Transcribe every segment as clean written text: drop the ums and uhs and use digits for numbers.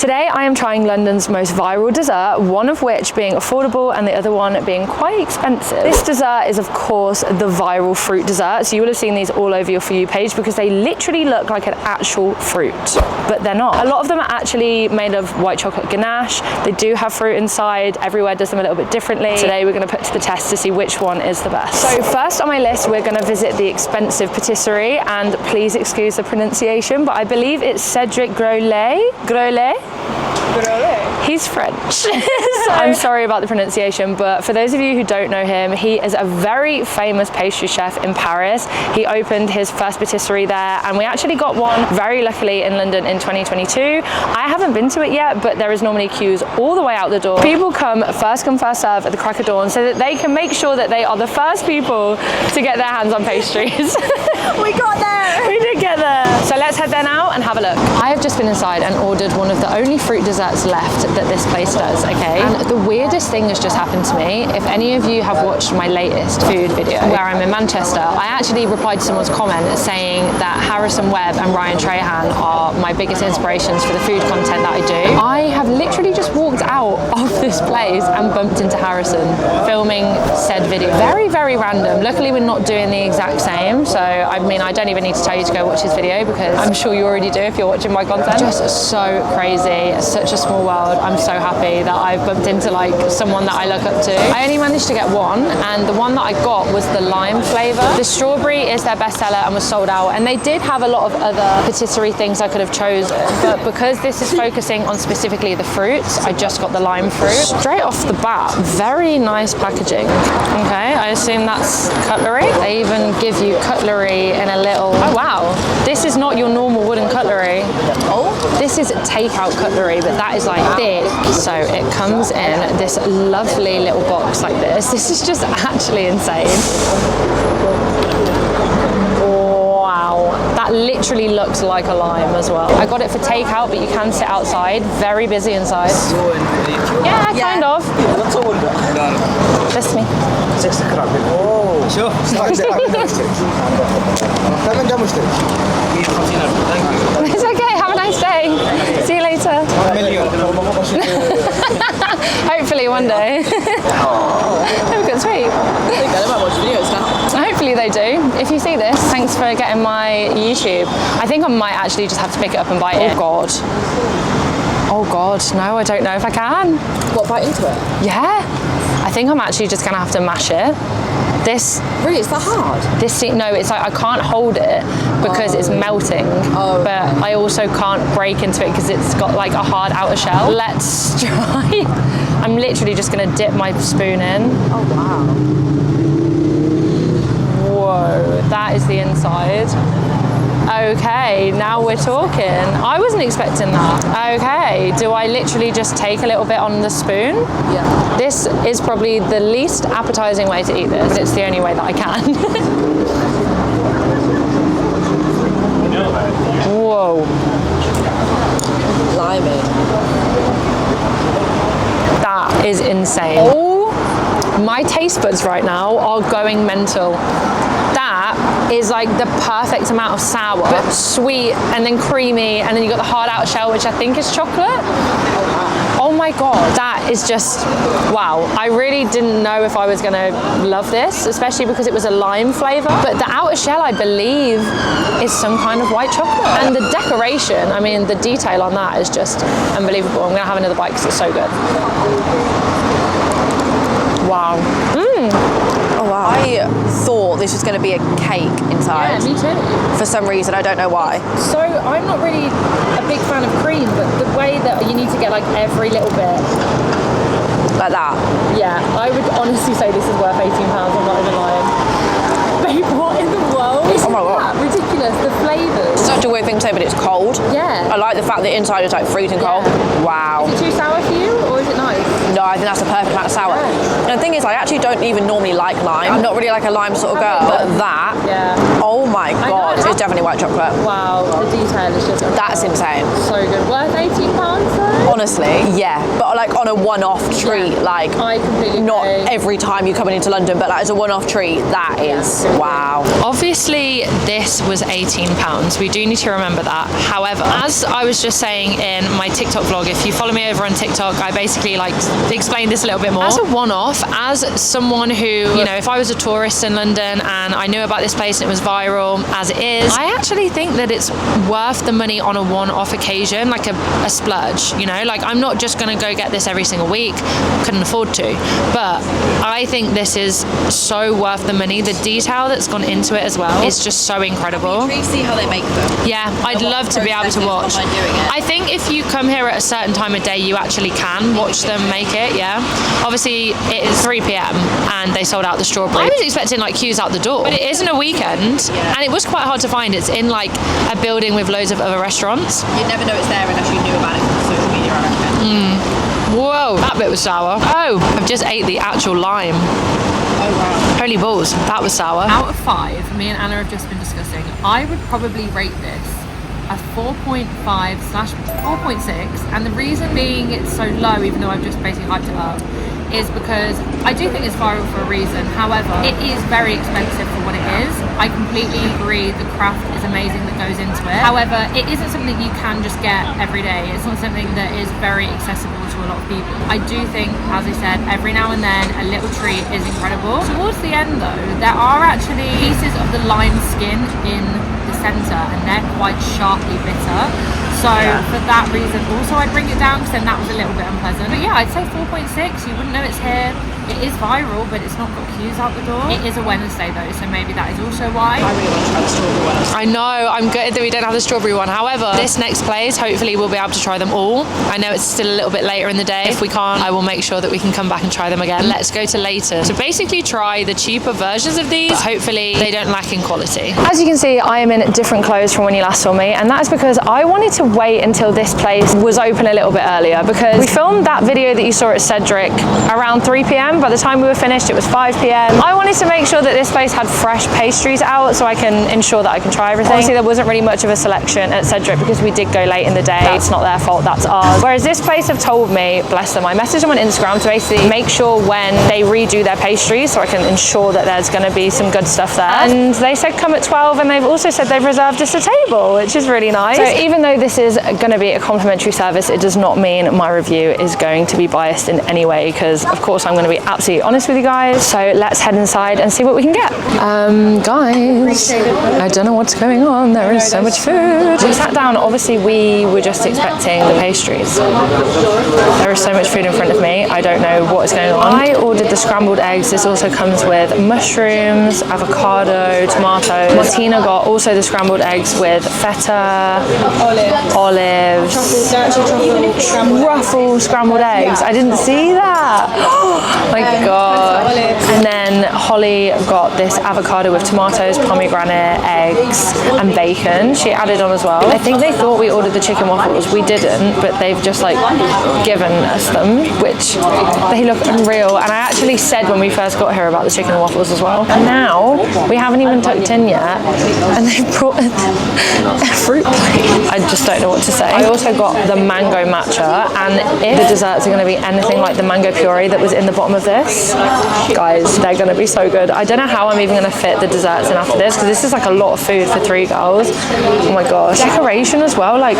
Today I am trying London's most viral dessert, one of which being affordable and the other one being quite expensive. This dessert is of course the viral fruit dessert, so you will have seen these all over your For You page because they literally look like an actual fruit, but they're not. A lot of them are actually made of white chocolate ganache. They do have fruit inside. Everywhere does them a little bit differently. Today we're going to put to the test to see which one is the best. So first on my list we're going to visit the expensive patisserie, and please excuse the pronunciation, but I believe it's Cedric Grolet. Grolet? He's French. So I'm sorry about the pronunciation, but for those of you who don't know him, he is a very famous pastry chef in Paris. He opened his first patisserie there, and we actually got one very luckily in London in 2022. I haven't been to it yet, but there is normally queues all the way out the door. People come first serve at the crack of dawn so that they can make sure that they are the first people to get their hands on pastries. We got there! We did get there. So let's head there now and have a look. I have just been inside and ordered one of the only fruit desserts left that this place does, okay? And the weirdest thing has just happened to me. If any of you have watched my latest food video where I'm in Manchester, I actually replied to someone's comment saying that Harrison Webb and Ryan Trahan are my biggest inspirations for the food content that I do. I have literally just walked out of this place and bumped into Harrison filming said video. Very, very random. Luckily we're not doing the exact same, so I mean I don't even need to tell you to go watch his video because I'm sure you already do if you're watching my content. Just so crazy. It's such a small world. I'm so happy that I've bumped into like someone that I look up to. I only managed to get one, and the one that I got was the lime flavour. The strawberry is their bestseller and was sold out, and they did have a lot of other patisserie things I could have chosen, but because this is focusing on specifically the fruits, I just got the lime fruit. Straight off the bat, very nice packaging. Okay, I assume that's cutlery. They even give you cutlery in a little, oh wow, this is not your normal wooden cutlery. Oh, this is takeout cutlery, but that is like thick. So it comes in this lovely little box like this. This is just actually insane. Wow, that literally looks like a lime as well. I got it for takeout, but you can sit outside. Very busy inside. Yeah, kind of. That's me. It's okay, have a nice day. See you later. Hopefully one day. Oh, good, sweet. Hopefully they do. If you see this, thanks for getting my YouTube. I think I might actually just have to pick it up and bite it. Oh God. Oh God, no, I don't know if I can. What, bite into it? Yeah. I think I'm actually just gonna have to mash it. This really, it's that hard? No, it's like I can't hold it because it's melting. Oh. But I also can't break into it because it's got like a hard outer shell. Let's try. I'm literally just gonna dip my spoon in. Oh wow. Whoa, that is the inside. Okay, now we're talking. I wasn't expecting that. Okay, do I literally just take a little bit on the spoon? Yeah. This is probably the least appetizing way to eat this. It's the only way that I can. Whoa. Blimey. That is insane. Oh, my taste buds right now are going mental. That is like the perfect amount of sour, but sweet and then creamy, and then you got the hard outer shell, which I think is chocolate. Oh my God, that is just, wow. I really didn't know if I was gonna love this, especially because it was a lime flavor. But the outer shell, I believe, is some kind of white chocolate. And the decoration, I mean, the detail on that is just unbelievable. I'm gonna have another bite because it's so good. Wow. Oh wow. I thought this was going to be a cake inside. Yeah, me too. For some reason, I don't know why. So I'm not really a big fan of cream, but the way that you need to get like every little bit. Like that? Yeah, I would honestly say this is worth £18, I'm not even lying. Babe, what in the world? Oh my God. Ridiculous, the flavours. Such a weird thing to say, but it's cold. Yeah. I like the fact that inside is like freezing cold. Wow. Is it too sour for you, or is it nice? No, I think that's the perfect amount of sour. Yeah. And the thing is, I actually don't even normally like lime. I'm not really like a lime sort of girl. But that, oh my God, it's definitely white chocolate. Wow, the detail is just That's insane. so good. Worth £18 though? Honestly, yeah. But like on a one-off treat, like I completely not agree. every time you're coming into London, but like as a one-off treat, that is wow. Obviously, this was £18. We do need to remember that. However, as I was just saying in my TikTok vlog, if you follow me over on TikTok, I basically like explained this a little bit more. As a one-off, as someone who, you know, if I was a tourist in London and I knew about this place and it was viral as it is, I actually think that it's worth the money on a one-off occasion, like a splurge, you know, like I'm not just gonna go get this every single week, couldn't afford to, but I think this is so worth the money. The detail that's gone into it as well is just so incredible. Can you see how they make them? Yeah, I'd love to be able to watch. I think if you come here at a certain time of day, you actually can watch them make it, yeah. Obviously, it is 3 p.m. and they sold out the strawberry. I was expecting like queues out the door, but it isn't a weekend, and it was quite hard to find. It's in like a building with loads of other restaurants. You'd never know it's there unless you knew about it from social media, I reckon. Whoa, that bit was sour. Oh, I've just ate the actual lime. Oh wow. Holy balls, that was sour. Out of 5, me and Anna have just been discussing, I would probably rate this a 4.5/4.6, and the reason being it's so low, even though I've just basically hyped it up, is because I do think it's viral for a reason. However, it is very expensive for what it is. I completely agree, the craft is amazing that goes into it. However, it isn't something you can just get every day. It's not something that is very accessible to a lot of people. I do think, as I said, every now and then a little treat is incredible. Towards the end though, there are actually pieces of the lime skin in the centre, and they're quite sharply bitter. So for that reason also I'd bring it down, because then that was a little bit unpleasant. But yeah, I'd say 4.6. You wouldn't know it's here. It is viral, but it's not got queues out the door. It is a Wednesday though, so maybe that is also why. I really want to try the strawberry one. I know, I'm gutted that we don't have the strawberry one. However, this next place, hopefully we'll be able to try them all. I know it's still a little bit later in the day. If we can't, I will make sure that we can come back and try them again. Let's go to Leyton. So basically try the cheaper versions of these, but hopefully they don't lack in quality. As you can see, I am in different clothes from when you last saw me, and that's because I wanted to wait until this place was open a little bit earlier, because we filmed that video that you saw at Cedric around 3 p.m. By the time we were finished, it was 5 p.m. I wanted to make sure that this place had fresh pastries out so I can ensure that I can try everything. Obviously, there wasn't really much of a selection at Cedric because we did go late in the day. It's not their fault, that's ours. Whereas this place have told me, bless them, I messaged them on Instagram to basically make sure when they redo their pastries so I can ensure that there's going to be some good stuff there. And they said come at 12, and they've also said they've reserved us a table, which is really nice. So even though this is going to be a complimentary service, it does not mean my review is going to be biased in any way, because of course I'm going to be absolutely honest with you guys. So let's head inside and see what we can get. Guys, I don't know what's going on. There is so much food. We sat down, obviously we were just expecting the pastries. There is so much food in front of me. I don't know what is going on. I ordered the scrambled eggs. This also comes with mushrooms, avocado, tomatoes. Martina got also the scrambled eggs with feta, olives, truffle scrambled eggs. I didn't see that. Oh my god. And then Holly got this avocado with tomatoes, pomegranate, eggs and bacon. She added on as well. I think they thought we ordered the chicken waffles. We didn't, but they've just like given us them, which they look unreal. And I actually said when we first got here about the chicken and waffles as well. And now we haven't even tucked in yet, and they've brought a fruit plate. I just don't know what to say. I also got the mango matcha, and if the desserts are going to be anything like the mango puree that was in the bottom of this, guys, they're going to be so good. I don't know how I'm even going to fit the desserts in after this, because this is like a lot of food for 3 girls. Oh my gosh. Decoration as well, like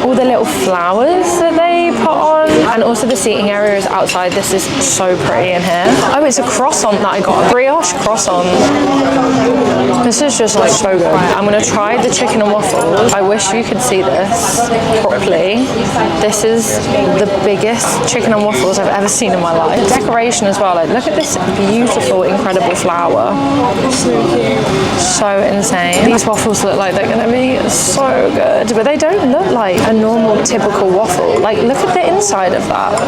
all the little flowers that they put on, and also the seating area is outside. This is so pretty in here. Oh, it's a croissant that I got, a brioche croissant. This is just like so good. I'm going to try the chicken and waffles. I wish you could see this properly. This is the biggest chicken and waffles I've ever seen in my life. Decoration as well, like look at this beautiful, incredible flower. So insane. These waffles look like they're going to be so good, but they don't look like a normal typical waffle. Like look at the inside of that.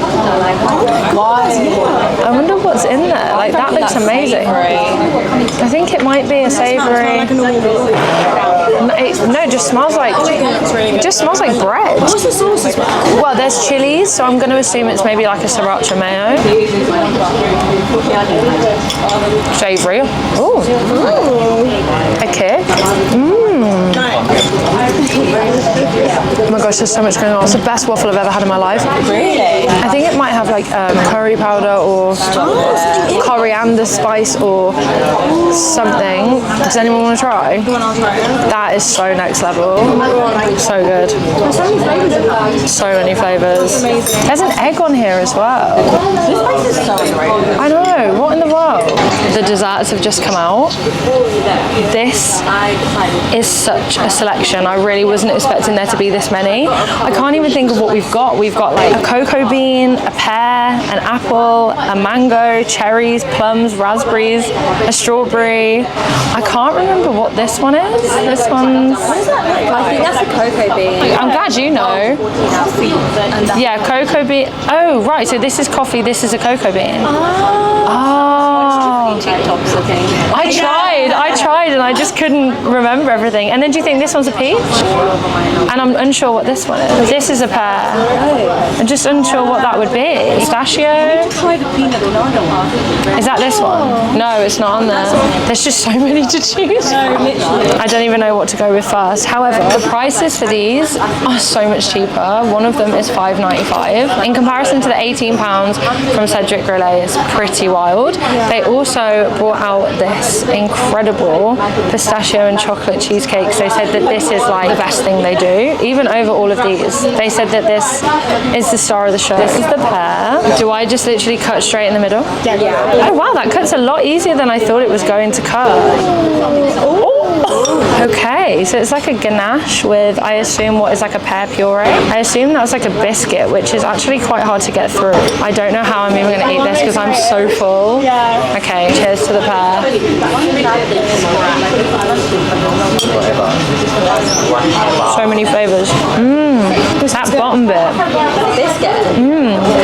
I wonder what's in there. Like that looks amazing. I think it might be a savoury. No, it just smells like bread. What's the sauce as well? Well, there's chilies, so I'm going to assume it's maybe like a sriracha mayo. Savoury. Ooh. A kick. Oh my gosh, there's so much going on. It's the best waffle I've ever had in my life. Really? I think it might have like curry powder or coriander spice or something. Does anyone want to try? That is so next level. So good. So many flavours. There's an egg on here as well. This place is so great. I know, what in the world? The desserts have just come out. This is such a selection. I really wasn't expecting there to be this many. I can't even think of what we've got. We've got like a cocoa bean, a pear, an apple, a mango, cherries, plums, raspberries, a strawberry. I can't remember what this one is. This one's... I think that's a cocoa bean. I'm glad you know. Yeah, cocoa bean. Oh, right. So this is coffee. This is a cocoa bean. Oh. TikToks looking. I tried and I just couldn't remember everything. And then do you think this one's a peach? And I'm unsure what this one is. This is a pear. I'm just unsure what that would be. Pistachio? Is that this one? No, it's not on there. There's just so many to choose. No, literally. I don't even know what to go with first. However, the prices for these are so much cheaper. One of them is $5.95. In comparison to the £18 from Cedric Grolet, it's pretty wild. They also brought out this incredible pistachio and chocolate cheesecakes. They said that this is like the best thing they do, even over all of these. They said that this is the star of the show. This is the pear. Do I just literally cut straight in the middle? Yeah. Oh wow, that cuts a lot easier than I thought it was going to cut. Oh. Okay, so it's like a ganache with, I assume, what is like a pear puree. I assume that's like a biscuit, which is actually quite hard to get through. I don't know how I'm even going to eat this because I'm so full. Okay, cheers to the pear. So many flavours. That bottom bit. Biscuit.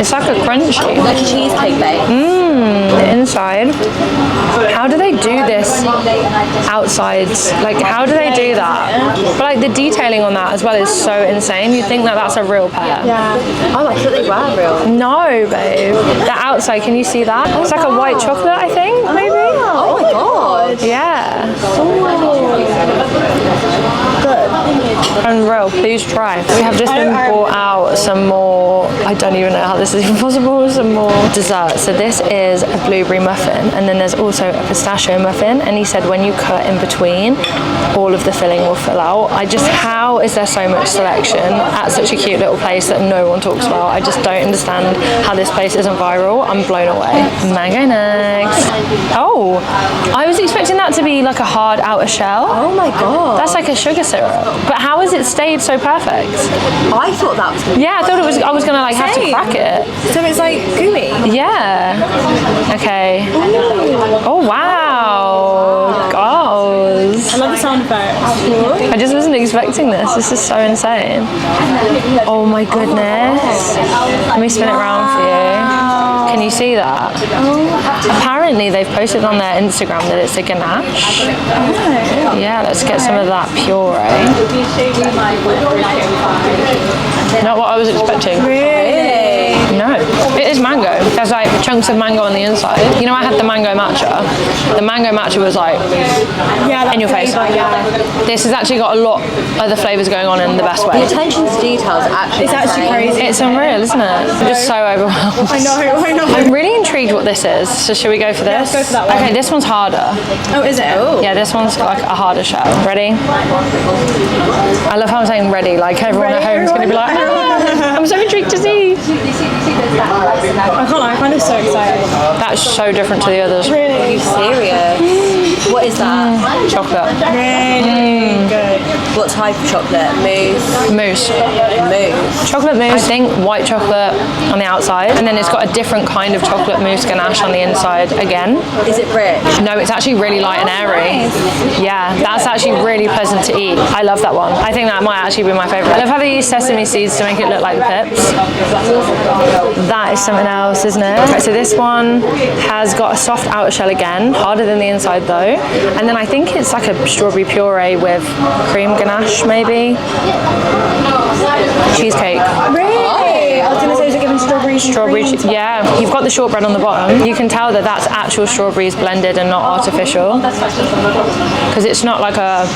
It's like a crunchy. Like a cheesecake bake. The inside. How do they do this outside? Like, how do they do that? But like the detailing on that as well is so insane. You'd think that that's a real pear. Oh, I thought they were real. No, babe. The outside, can you see that? It's like a white chocolate, I think, maybe. Oh my god. Yeah. Good. Unreal. Please try. We have just been brought out some more, I don't even know how this is even possible, some more dessert. So this is a blueberry muffin, and then there's also a pistachio muffin, and he said when you cut in between, all of the filling will fill out. How is there so much selection at such a cute little place that no one talks about? I just don't understand how this place isn't viral. I'm blown away. Mango next. Oh, I was expecting that to be like a hard outer shell. Oh my god. That's like a sugar syrup. But how has it stayed so perfect? I thought that was gonna Yeah, I thought I was gonna like have to crack it. So it's like gooey. Yeah. Okay. Oh wow. Gosh. I love the sound effects. I just wasn't expecting this. This is so insane. Oh my goodness. Let me spin it around for you. Can you see that? Apparently they've posted on their Instagram that it's a ganache. Yeah, let's get some of that puree. Not what I was expecting. Really? No. It is mango. There's like chunks of mango on the inside. You know, I had the mango matcha. The mango matcha was like in your face. This has actually got a lot of the flavours going on in the best way. The attention to details It's actually crazy. It's unreal, isn't it? I'm just so overwhelmed. I know. I'm really intrigued what this is. So should we go for this? let's go for that one. Okay, this one's harder. Oh, is it? Oh. Yeah, this one's like a harder shell. Ready? I love how I'm saying ready. Like everyone at home is going to be like, I'm so intrigued to see. I can't lie, I find it so exciting. That's so different to the others. Really? Are you serious? What is that? Chocolate. Really good. What type of chocolate? Mousse? Mousse. Chocolate mousse. I think white chocolate on the outside, and then it's got a different kind of chocolate mousse ganache on the inside again. Is it rich? No, it's actually really light and airy. Yeah, that's actually really pleasant to eat. I love that one. I think that might actually be my favourite. I love how they use sesame seeds to make it look like the pips. That is something else, isn't it? Okay, so this one has got a soft outer shell again, harder than the inside though. And then I think it's like a strawberry puree with cream ganache, maybe. Cheesecake. Really? I was going to say, is it given strawberry strawberry. Yeah, you've got the shortbread on the bottom. You can tell that that's actual strawberries blended and not artificial, because it's not like a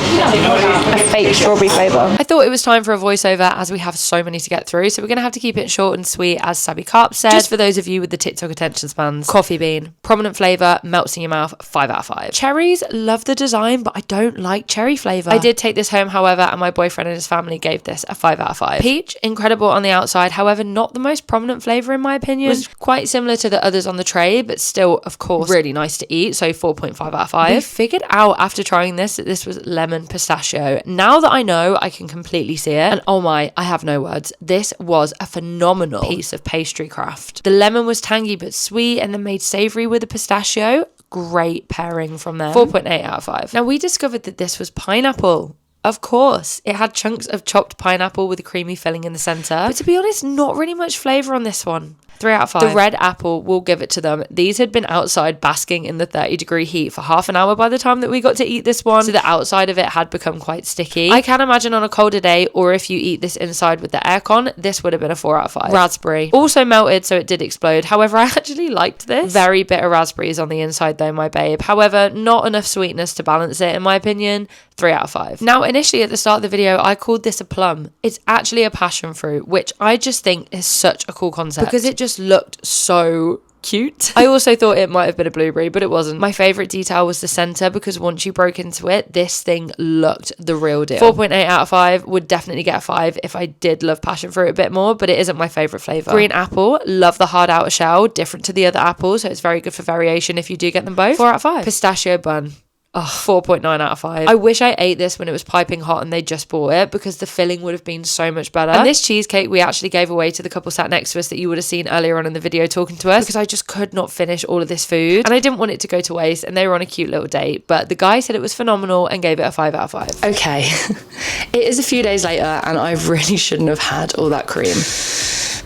fake strawberry flavour. I thought it was time for a voiceover as we have so many to get through, so we're going to have to keep it short and sweet, as Sabi Carp said. Just for those of you with the TikTok attention spans. Coffee bean, prominent flavour, melts in your mouth, 5 out of 5. Cherries, love the design, but I don't like cherry flavour. I did take this home, however, and my boyfriend and his family gave this a 5 out of 5. Peach, incredible on the outside, however, not the most prominent flavour in my opinion. Was quite similar to the others on the tray, but still, of course, really nice to eat, so 4.5 out of 5. We figured out after trying this that this was lemon pistachio. Now that I know, I can completely see it, and oh my, I have no words. This was a phenomenal piece of pastry craft. The lemon was tangy but sweet and then made savoury with the pistachio. Great pairing from there. 4.8 out of 5. Now we discovered that this was pineapple. Of course, it had chunks of chopped pineapple with a creamy filling in the centre. But to be honest, not really much flavour on this one. 3 out of 5. The red apple, will give it to them. These had been outside basking in the 30-degree heat for half an hour by the time that we got to eat this one, so the outside of it had become quite sticky. I can imagine on a colder day, or if you eat this inside with the aircon, this would have been a 4 out of 5. Raspberry, also melted, so it did explode. However, I actually liked this. Very bitter raspberries on the inside though, my babe. However, not enough sweetness to balance it in my opinion. 3 out of 5. Now, initially at the start of the video, I called this a plum. It's actually a passion fruit, which I just think is such a cool concept because it just looked so cute. I also thought it might have been a blueberry, but it wasn't. My favourite detail was the centre, because once you broke into it, this thing looked the real deal. 4.8 out of 5, would definitely get a 5 if I did love passion fruit a bit more, but it isn't my favourite flavour. Green apple, love the hard outer shell, different to the other apples, so it's very good for variation if you do get them both. 4 out of 5. Pistachio bun. Oh, 4.9 out of 5. I wish I ate this when it was piping hot and they just bought it, because the filling would have been so much better. And this cheesecake we actually gave away to the couple sat next to us that you would have seen earlier on in the video talking to us, because I just could not finish all of this food and I didn't want it to go to waste, and they were on a cute little date, but the guy said it was phenomenal and gave it a 5 out of 5. Okay, it is a few days later and I really shouldn't have had all that cream.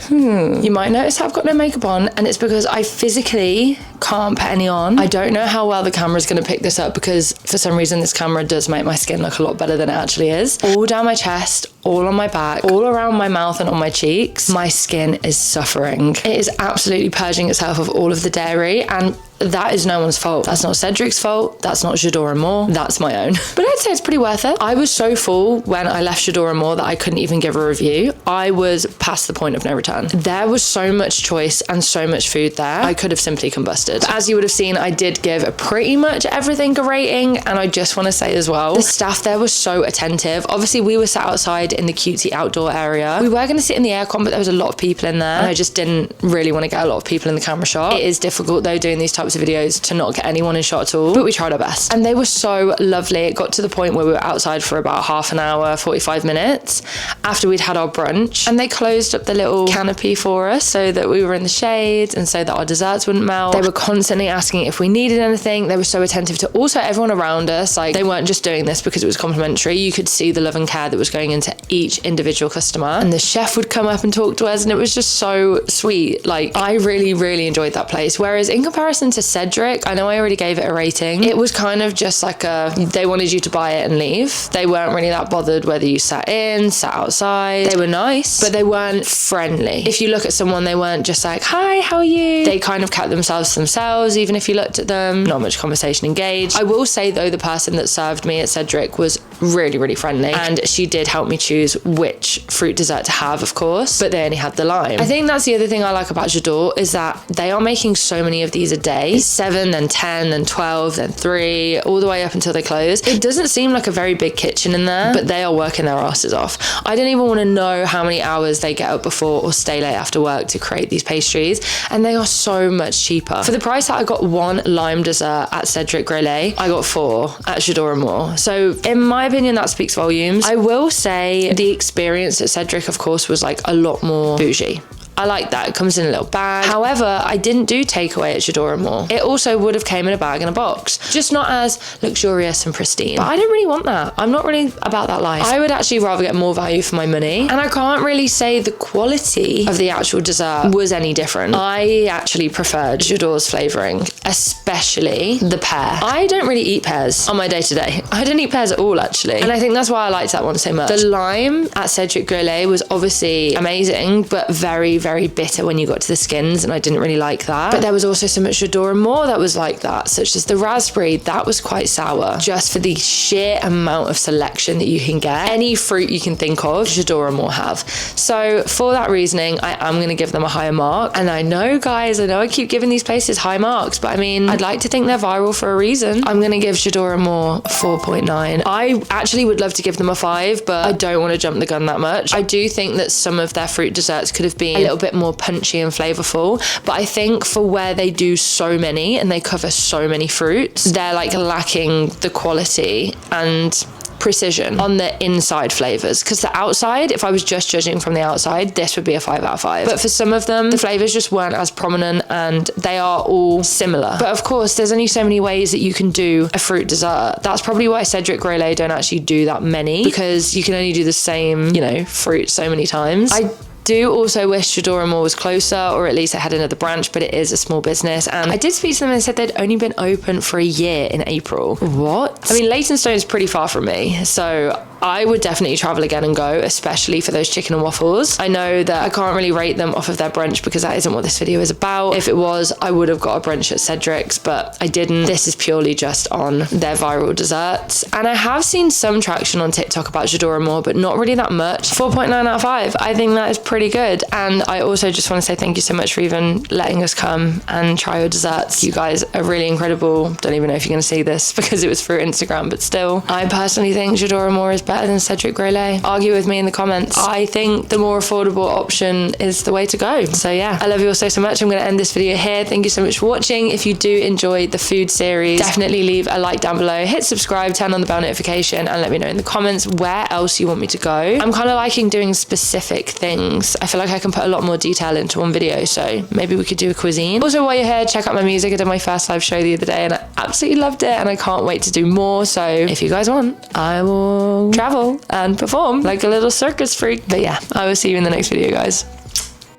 You might notice I've got no makeup on, and it's because I physically can't put any on. I don't know how well the camera's going to pick this up, because for some reason this camera does make my skin look a lot better than it actually is. All down my chest, all on my back, all around my mouth and on my cheeks, my skin is suffering. It is absolutely purging itself of all of the dairy, and that is no one's fault. That's not Cedric's fault. That's not J'adore Amour. That's my own. But I'd say it's pretty worth it. I was so full when I left J'adore Amour that I couldn't even give a review. I was past the point of no return. There was so much choice and so much food there. I could have simply combusted. But as you would have seen, I did give a pretty much everything a rating, and I just want to say as well, the staff there was so attentive. Obviously, we were sat outside in the cutesy outdoor area. We were going to sit in the aircon, but there was a lot of people in there, and I just didn't really want to get a lot of people in the camera shot. It is difficult though doing these types of videos to not get anyone in shot at all, but we tried our best. And they were so lovely. It got to the point where we were outside for about half an hour, 45 minutes after we'd had our brunch, and they closed up the little canopy for us so that we were in the shade and so that our desserts wouldn't melt. They were constantly asking if we needed anything. They were so attentive to also everyone around us. Like, they weren't just doing this because it was complimentary. You could see the love and care that was going into each individual customer, and the chef would come up and talk to us, and it was just so sweet. Like, I really, really enjoyed that place. Whereas in comparison to Cedric, I know I already gave it a rating. It was kind of just like they wanted you to buy it and leave. They weren't really that bothered whether you sat in, sat outside. They were nice, but they weren't friendly. If you look at someone, they weren't just like, hi, how are you? They kind of kept themselves to themselves, even if you looked at them. Not much conversation engaged. I will say though, the person that served me at Cedric was really, really friendly, and she did help me choose which fruit dessert to have, of course, but they only had the lime. I think that's the other thing I like about J'adore, is that they are making so many of these a day. 7, then 10, then 12, then 3, all the way up until they close. It doesn't seem like a very big kitchen in there, but they are working their asses off. I don't even want to know how many hours they get up before or stay late after work to create these pastries, and they are so much cheaper. For the price that I got one lime dessert at Cedric Grolet, I got 4 at J'adore Amour. So in my opinion, that speaks volumes. I will say the experience at Cedric, of course, was like a lot more bougie. I like that. It comes in a little bag. However, I didn't do takeaway at J'adore Amour. It also would have came in a bag and a box. Just not as luxurious and pristine. But I don't really want that. I'm not really about that life. I would actually rather get more value for my money. And I can't really say the quality of the actual dessert was any different. I actually preferred J'adore's flavouring, especially the pear. I don't really eat pears on my day-to-day. I don't eat pears at all, actually. And I think that's why I liked that one so much. The lime at Cedric Grolet was obviously amazing, but very, very bitter when you got to the skins, and I didn't really like that. But there was also so much J'adore Amour that was like that, such as the raspberry. That was quite sour, just for the sheer amount of selection that you can get. Any fruit you can think of, J'adore Amour have. So for that reasoning, I am going to give them a higher mark. And I know, guys, I know I keep giving these places high marks, but I mean, I'd like to think they're viral for a reason. I'm going to give J'adore Amour 4.9. I actually would love to give them a 5, but I don't want to jump the gun that much. I do think that some of their fruit desserts could have been a little bit more punchy and flavorful, but I think for where they do so many and they cover so many fruits, they're like lacking the quality and precision on the inside flavors, because the outside, if I was just judging from the outside, this would be a 5 out of 5. But for some of them, the flavors just weren't as prominent and they are all similar. But of course, there's only so many ways that you can do a fruit dessert. That's probably why Cedric Grolet don't actually do that many, because you can only do the same, you know, fruit so many times. I do also wish J'adore Amour was closer, or at least it had another branch, but it is a small business. And I did speak to them and they said they'd only been open for a year in April. What? I mean, Leytonstone is pretty far from me, so I would definitely travel again and go, especially for those chicken and waffles. I know that I can't really rate them off of their brunch because that isn't what this video is about. If it was, I would have got a brunch at Cedric's, but I didn't. This is purely just on their viral desserts. And I have seen some traction on TikTok about J'adore Amour, but not really that much. 4.9 out of 5. I think that is pretty good. And I also just want to say thank you so much for even letting us come and try your desserts. You guys are really incredible. Don't even know if you're going to see this because it was through Instagram, but still, I personally think J'adore Amour is better than Cedric Grolet. Argue with me in the comments. I think the more affordable option is the way to go. So yeah, I love you all so much. I'm going to end this video here. Thank you so much for watching. If you do enjoy the food series, definitely leave a like down below, hit subscribe, turn on the bell notification, and let me know in the comments where else you want me to go. I'm kind of liking doing specific things. I feel like I can put a lot more detail into one video, so maybe we could do a cuisine. Also, while you're here, check out my music. I did my first live show the other day and I absolutely loved it, and I can't wait to do more. So if you guys want, I will travel and perform like a little circus freak. But yeah, I will see you in the next video, guys.